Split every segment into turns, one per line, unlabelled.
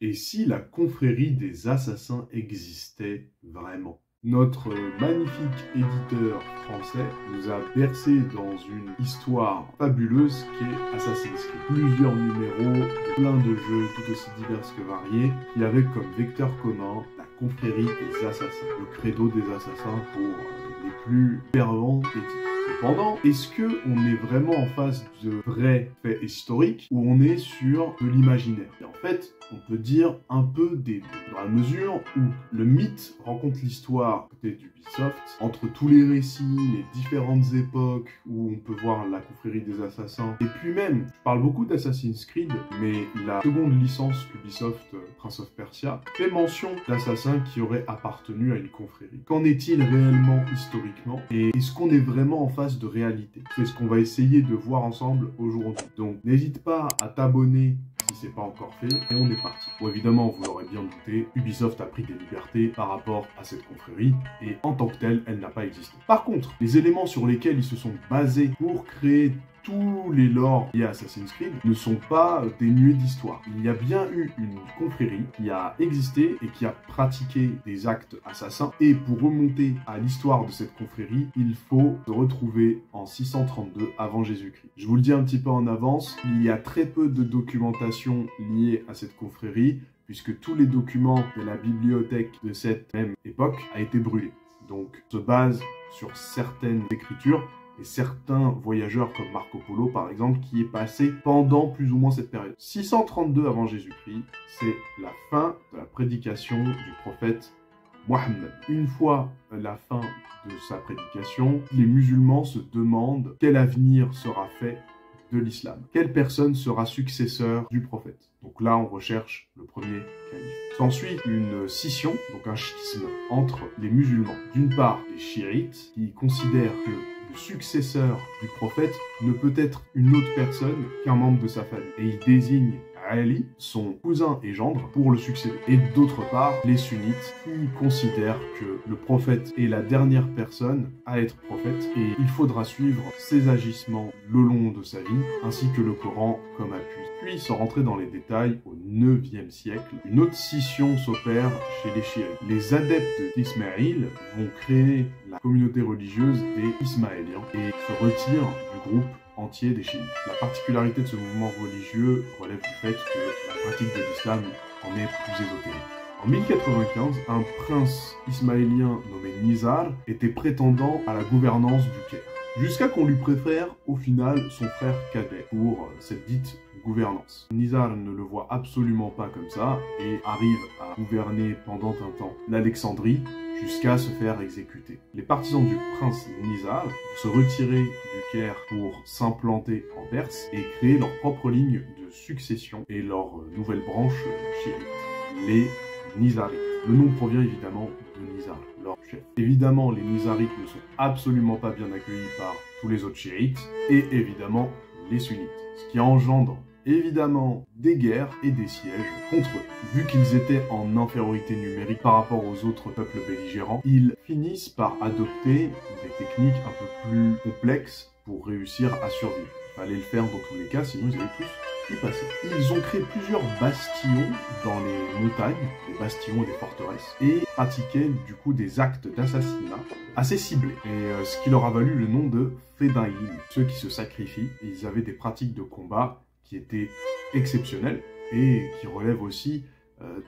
Et si la confrérie des assassins existait vraiment? Notre magnifique éditeur français nous a bercé dans une histoire fabuleuse qui est Assassin's Creed. Plusieurs numéros, plein de jeux tout aussi divers que variés, qui avaient comme vecteur commun la confrérie des assassins, le credo des assassins pour les plus fervents des titres. Cependant, est-ce qu'on est vraiment en face de vrais faits historiques ou on est sur de l'imaginaire? Et en fait, on peut dire un peu des deux, dans la mesure où le mythe rencontre l'histoire côté d'Ubisoft, entre tous les récits, les différentes époques où on peut voir la confrérie des assassins, et puis même, je parle beaucoup d'Assassin's Creed, mais la seconde licence Ubisoft, Prince of Persia, fait mention d'assassins qui auraient appartenu à une confrérie. Qu'en est-il réellement historiquement? Et est-ce qu'on est vraiment en face de réalité? C'est ce qu'on va essayer de voir ensemble aujourd'hui. Donc n'hésite pas à t'abonner si c'est pas encore fait, et on est parti. Bon, évidemment, vous l'aurez bien douté, Ubisoft a pris des libertés par rapport à cette confrérie, et en tant que telle, elle n'a pas existé. Par contre, les éléments sur lesquels ils se sont basés pour créer tous les lores liés à Assassin's Creed ne sont pas dénués d'histoire. Il y a bien eu une confrérie qui a existé et qui a pratiqué des actes assassins. Et pour remonter à l'histoire de cette confrérie, il faut se retrouver en 632 avant Jésus-Christ. Je vous le dis un petit peu en avance, il y a très peu de documentation liée à cette confrérie, puisque tous les documents de la bibliothèque de cette même époque a été brûlé. Donc, on se base sur certaines écritures et certains voyageurs comme Marco Polo par exemple qui est passé pendant plus ou moins cette période. 632 avant Jésus-Christ, c'est la fin de la prédication du prophète Mohammed. Une fois la fin de sa prédication, les musulmans se demandent quel avenir sera fait de l'islam. Quelle personne sera successeur du prophète? Donc là, on recherche le premier calife. S'ensuit une scission, donc un schisme entre les musulmans. D'une part, les chiites qui considèrent que le successeur du prophète ne peut être une autre personne qu'un membre de sa famille. Et il désigne Ali, son cousin et gendre, pour le succéder. Et d'autre part, les sunnites qui considèrent que le prophète est la dernière personne à être prophète et il faudra suivre ses agissements le long de sa vie, ainsi que le Coran comme appui. Puis, sans rentrer dans les détails, au 9e siècle, une autre scission s'opère chez les chiites. Les adeptes d'Ismaïl vont créer la communauté religieuse des Ismaéliens et se retirent du groupe entier des chiites. La particularité de ce mouvement religieux relève du fait que la pratique de l'islam en est plus ésotérique. En 1095, un prince ismaélien nommé Nizar était prétendant à la gouvernance du Caire, jusqu'à qu'on lui préfère au final son frère cadet pour cette dite gouvernance. Nizar ne le voit absolument pas comme ça et arrive à gouverner pendant un temps l'Alexandrie jusqu'à se faire exécuter. Les partisans du prince Nizar se retiraient du Caire pour s'implanter en Perse et créer leur propre ligne de succession et leur nouvelle branche chiite, les Nizarites. Le nom provient évidemment de Nizar, leur chef. Évidemment, les Nizarites ne sont absolument pas bien accueillis par tous les autres chiites et évidemment les sunnites, ce qui engendre évidemment des guerres et des sièges contre eux. Vu qu'ils étaient en infériorité numérique par rapport aux autres peuples belligérants, ils finissent par adopter des techniques un peu plus complexes pour réussir à survivre. Il fallait le faire dans tous les cas, sinon ils allaient tous y passer. Ils ont créé plusieurs bastions dans les montagnes, des bastions et des forteresses, et pratiquaient du coup des actes d'assassinat assez ciblés. Et ce qui leur a valu le nom de Fedaïn, ceux qui se sacrifient. Et ils avaient des pratiques de combat qui étaient exceptionnelles et qui relèvent aussi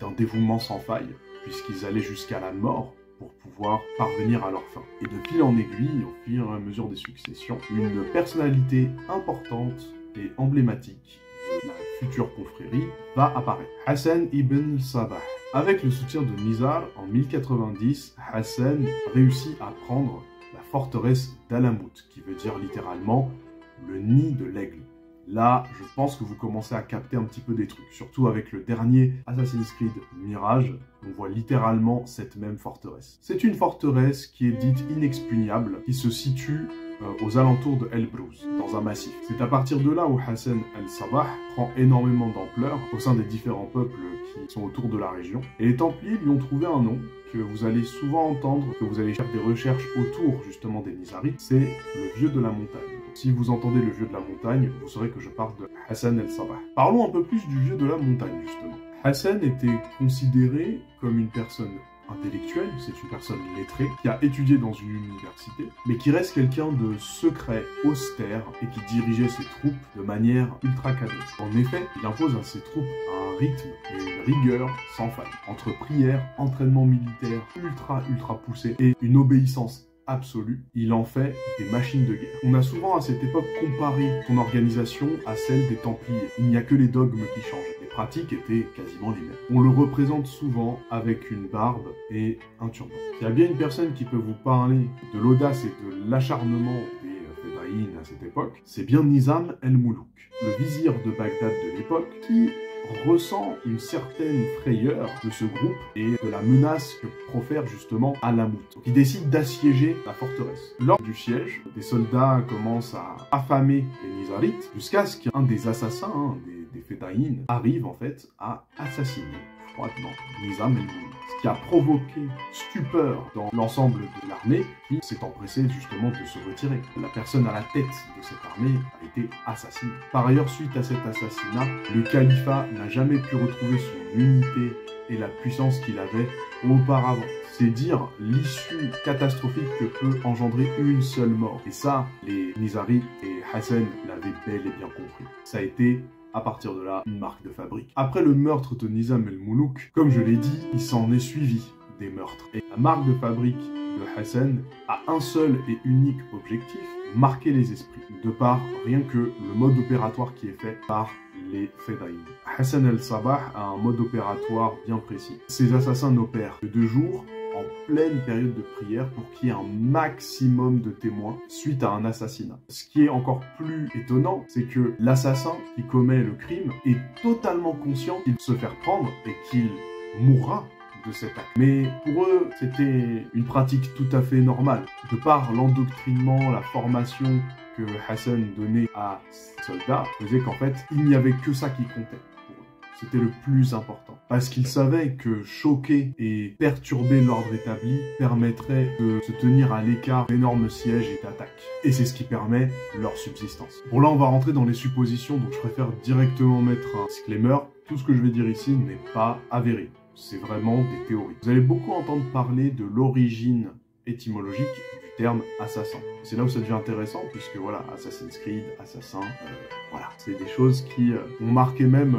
d'un dévouement sans faille, puisqu'ils allaient jusqu'à la mort pour pouvoir parvenir à leur fin. Et de fil en aiguille, au fur et à mesure des successions, une personnalité importante et emblématique de la future confrérie va apparaître. Hassan ibn Sabah. Avec le soutien de Nizar, en 1090, Hassan réussit à prendre la forteresse d'Alamut, qui veut dire littéralement le nid de l'aigle. Là, je pense que vous commencez à capter un petit peu des trucs. Surtout avec le dernier Assassin's Creed Mirage, on voit littéralement cette même forteresse. C'est une forteresse qui est dite inexpugnable, qui se situe aux alentours de Elbrus, dans un massif. C'est à partir de là où Hassan al-Sabah prend énormément d'ampleur au sein des différents peuples qui sont autour de la région. Et les Templiers lui ont trouvé un nom que vous allez souvent entendre, que vous allez faire des recherches autour justement des Nizarites, c'est le Vieux de la Montagne. Si vous entendez le Vieux de la Montagne, vous saurez que je parle de Hassan al-Sabah. Parlons un peu plus du Vieux de la Montagne, justement. Hassan était considéré comme une personne intellectuelle, c'est une personne lettrée, qui a étudié dans une université, mais qui reste quelqu'un de secret, austère, et qui dirigeait ses troupes de manière ultra cadrée. En effet, il impose à ses troupes un rythme et une rigueur sans faille, entre prières, entraînement militaire ultra poussé et une obéissance absolue, il en fait des machines de guerre. On a souvent à cette époque comparé son organisation à celle des Templiers. Il n'y a que les dogmes qui changent. Les pratiques étaient quasiment les mêmes. On le représente souvent avec une barbe et un turban. S'il y a bien une personne qui peut vous parler de l'audace et de l'acharnement des Fédaïnes à cette époque, c'est bien Nizam el-Moulouk, le vizir de Bagdad de l'époque, qui ressent une certaine frayeur de ce groupe et de la menace que profère justement Alamut. Donc il décide d'assiéger la forteresse. Lors du siège, des soldats commencent à affamer les Nizarites jusqu'à ce qu'un des assassins, des Fédaïnes, arrive en fait à assassiner froidement Nizam el-Moulouk. Ce qui a provoqué stupeur dans l'ensemble de l'armée qui s'est empressée justement de se retirer. La personne à la tête de cette armée a été assassinée. Par ailleurs, suite à cet assassinat, le califat n'a jamais pu retrouver son unité et la puissance qu'il avait auparavant. C'est dire l'issue catastrophique que peut engendrer une seule mort. Et ça, les Nizari et Hassan l'avaient bel et bien compris. Ça a été à partir de là, une marque de fabrique. Après le meurtre de Nizam el-Moulouk, comme je l'ai dit, il s'en est suivi des meurtres. Et la marque de fabrique de Hassan a un seul et unique objectif, marquer les esprits, de par rien que le mode opératoire qui est fait par les Fédaïnes. Hassan el-Sabah a un mode opératoire bien précis. Ces assassins n'opèrent que 2 jours, en pleine période de prière pour qu'il y ait un maximum de témoins suite à un assassinat. Ce qui est encore plus étonnant, c'est que l'assassin qui commet le crime est totalement conscient qu'il se faire prendre et qu'il mourra de cet acte. Mais pour eux, c'était une pratique tout à fait normale. De par l'endoctrinement, la formation que Hassan donnait à ses soldats, faisait qu'en fait, il n'y avait que ça qui comptait. C'était le plus important. Parce qu'ils savaient que choquer et perturber l'ordre établi permettrait de se tenir à l'écart d'énormes sièges et d'attaques. Et c'est ce qui permet leur subsistance. Bon là, on va rentrer dans les suppositions, donc je préfère directement mettre un disclaimer. Tout ce que je vais dire ici n'est pas avéré. C'est vraiment des théories. Vous allez beaucoup entendre parler de l'origine étymologique du terme assassin. C'est là où ça devient intéressant, puisque voilà, Assassin's Creed, assassin, voilà, c'est des choses qui ont marqué même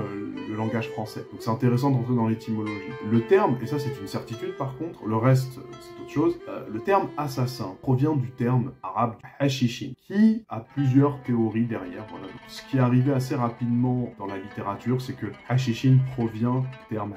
le langage français. Donc c'est intéressant d'entrer dans l'étymologie. Le terme, et ça c'est une certitude par contre, le reste c'est autre chose, le terme assassin provient du terme arabe hashishin, qui a plusieurs théories derrière. Voilà. Donc, ce qui est arrivé assez rapidement dans la littérature, c'est que hashishin provient du terme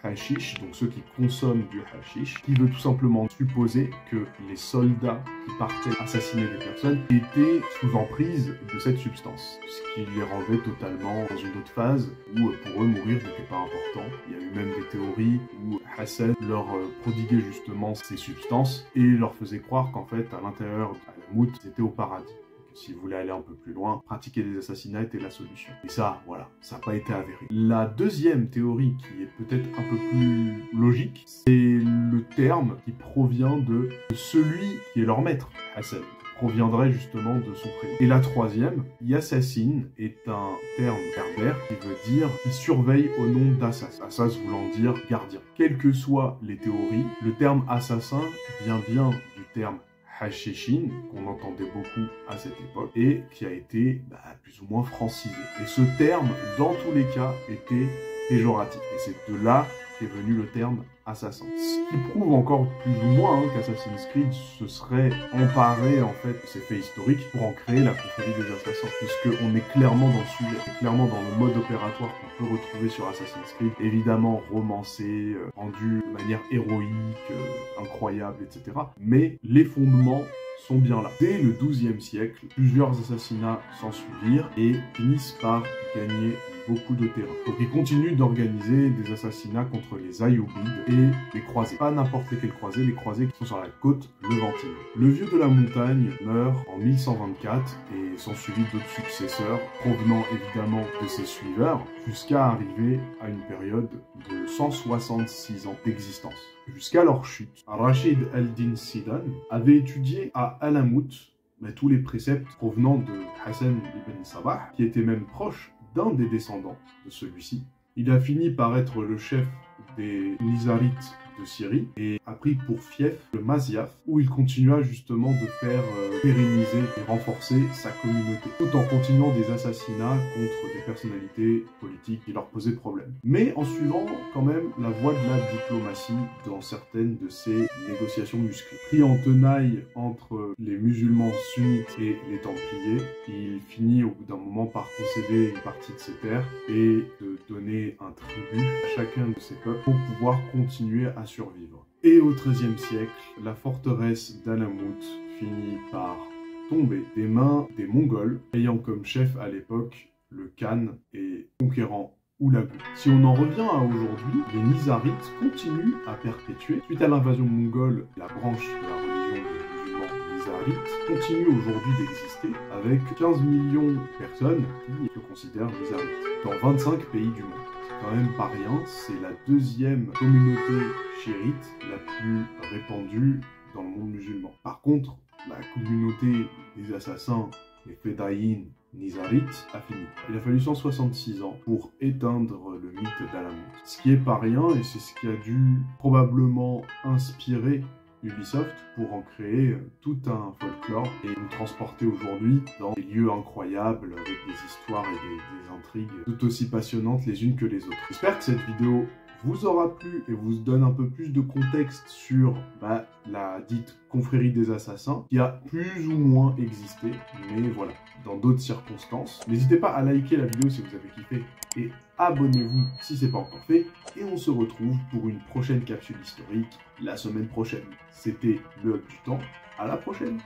hashish, donc ceux qui consomment du hashish, qui veut tout simplement supposer que les soldats qui partaient assassiner des personnes étaient sous emprise de cette substance, ce qui les rendait totalement dans une autre phase où pour eux mourir n'était pas important. Il y a eu même des théories où Hassan leur prodiguait justement ces substances et leur faisait croire qu'en fait à l'intérieur de Alamut ils étaient au paradis. Si vous voulez aller un peu plus loin, pratiquer des assassinats était la solution. Et ça, voilà, ça n'a pas été avéré. La deuxième théorie, qui est peut-être un peu plus logique, c'est le terme qui provient de celui qui est leur maître, Hassan, qui proviendrait justement de son prénom. Et la troisième, Yassassin, est un terme berbère qui veut dire « qui surveille au nom d'assassin ». Assas voulant dire « gardien ». Quelles que soient les théories, le terme assassin vient bien du terme hashishin, qu'on entendait beaucoup à cette époque, et qui a été plus ou moins francisé. Et ce terme, dans tous les cas, était péjoratif. Et c'est de là qu'est venu le terme assassin. Ce qui prouve encore plus ou moins qu'Assassin's Creed se serait emparé en fait de ces faits historiques pour en créer la confrérie des assassins, puisqu'on est clairement dans le sujet, clairement dans le mode opératoire qu'on peut retrouver sur Assassin's Creed, évidemment romancé, rendu de manière héroïque, incroyable, etc. Mais les fondements sont bien là. Dès le XIIe siècle, plusieurs assassinats s'ensuivirent et finissent par gagner beaucoup de terrain. Donc ils continuent d'organiser des assassinats contre les Ayyoubides et les croisés. Pas n'importe lesquels croisés, les croisés qui sont sur la côte levantine. Le vieux de la montagne meurt en 1124 et sont suivis d'autres successeurs provenant évidemment de ses suiveurs jusqu'à arriver à une période de 166 ans d'existence. Jusqu'à leur chute, Rachid al-Din Sidan avait étudié à Alamut tous les préceptes provenant de Hassan ibn Sabah, qui était même proche d'un des descendants de celui-ci, Il a fini par être le chef des Nizarites de Syrie et a pris pour fief le Masyaf, où il continua justement de faire pérenniser et renforcer sa communauté, tout en continuant des assassinats contre des personnalités politiques qui leur posaient problème. Mais en suivant quand même la voie de la diplomatie dans certaines de ces négociations musclées. Pris en tenaille entre les musulmans sunnites et les Templiers, il finit au bout d'un moment par concéder une partie de ses terres et de donner un tribut à chacun de ces peuples pour pouvoir continuer à survivre. Et au XIIIe siècle, la forteresse d'Alamout finit par tomber des mains des Mongols, ayant comme chef à l'époque le Khan et conquérant Oulagu. Si on en revient à aujourd'hui, les Nizarites continuent à perpétuer. Suite à l'invasion mongole, la branche de la religion des musulmans Nizarites continue aujourd'hui d'exister avec 15 millions de personnes qui le considèrent Nizarites dans 25 pays du monde. Quand même pas rien, c'est la deuxième communauté chiite la plus répandue dans le monde musulman. Par contre, la communauté des assassins, les Fedaïn Nizarites, a fini. Il a fallu 166 ans pour éteindre le mythe d'Alamout. Ce qui est pas rien, et c'est ce qui a dû probablement inspirer Ubisoft pour en créer tout un folklore et nous transporter aujourd'hui dans des lieux incroyables avec des histoires et des intrigues tout aussi passionnantes les unes que les autres. J'espère que cette vidéo vous aura plu et vous donne un peu plus de contexte sur la dite confrérie des assassins qui a plus ou moins existé, mais voilà, dans d'autres circonstances. N'hésitez pas à liker la vidéo si vous avez kiffé et abonnez-vous si ce n'est pas encore fait. Et on se retrouve pour une prochaine capsule historique la semaine prochaine. C'était le Hub du Temps, à la prochaine.